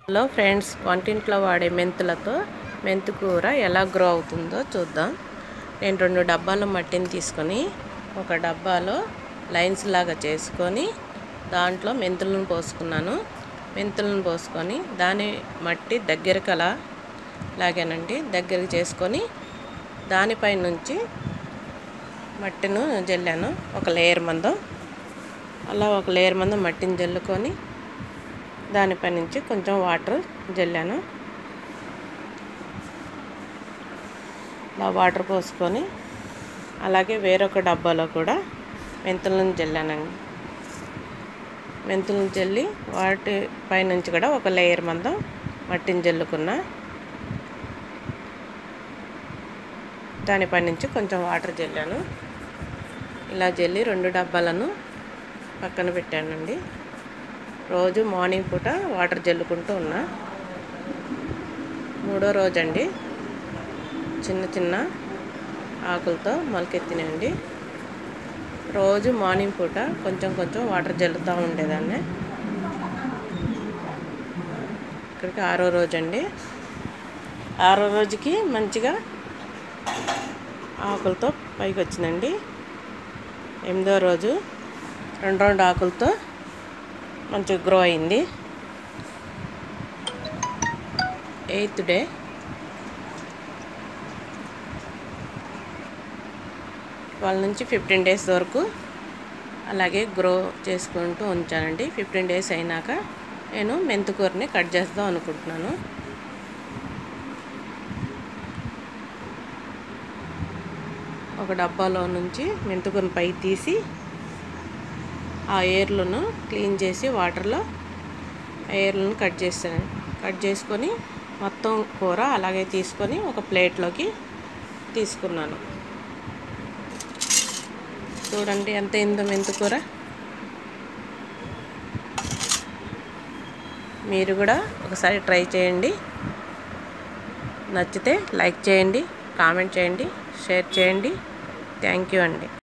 Hello friends, వంటింట్లో వాడే మెంతులతో మెంతు కూర ఎలా గ్రో అవుతుందో చూద్దాం. నేను 2 డబ్బాల మట్టిని తీసుకొని ఒక డబ్బాలో లైన్స్ లాగా చేసుకొని దాంట్లో మెంతులను పోసుకున్నాను. మెంతులను పోసుకొని దాని మట్టి దగ్గరికి అలా లాగానండి. దగ్గరికి చేసుకొని దానిపై నుంచి మట్టిని జల్లాను. ఒక లేయర్ మందం అలా ఒక లేయర్ మందం మట్టిని జల్లుకొని దానిపై నుంచి కొంచెం వాటర్ జల్లాను. ఇలా వాటర్ పోసుకొని అలాగే వేరొక డబ్బాలో కూడా మెంతులను జల్లానండి. మెంతులను జల్లి వాటి పై నుంచి కూడా ఒక లేయర్ మందం మట్టిని జల్లుకున్నా. దానిపై నుంచి కొంచెం వాటర్ జల్లాను. ఇలా జల్లి 2 డబ్బాలను పక్కన పెట్టానండి. రోజు మార్నింగ్ పూట వాటర్ జల్లుకుంటూ ఉన్నా. 3వ రోజు అండి. చిన్న చిన్న ఆకులతో మొలకెత్తినండి. రోజు మార్నింగ్ పూట కొంచెం కొంచెం వాటర్ జల్లుతూ ఉండేదాన్ని. ఇక్కడికి 6వ రోజు అండి. 6వ రోజుకి మంచిగా ఆకులతో పైకి వచ్చిందండి. 8వ రోజు 2 ఆకులతో మంచిగా గ్రో అయింది. 8th డే వాళ్ళ నుంచి 15 డేస్ వరకు అలాగే గ్రో చేసుకుంటూ ఉంచానండి. 15 డేస్ అయినాక నేను మెంతికూరని కట్ చేద్దాం అనుకుంటున్నాను. ఒక డబ్బాలో నుంచి మెంతికూరని పైకి తీసి ఆ ఏర్లను క్లీన్ చేసి వాటర్లో ఏర్లను కట్ చేస్తాను. కట్ చేసుకొని మొత్తం కూర అలాగే తీసుకొని ఒక ప్లేట్లోకి తీసుకున్నాను. చూడండి ఎంత అయిందో మెంతికూర. మీరు కూడా ఒకసారి ట్రై చేయండి. నచ్చితే లైక్ చేయండి, కామెంట్ చేయండి, షేర్ చేయండి. థ్యాంక్ యూ అండి.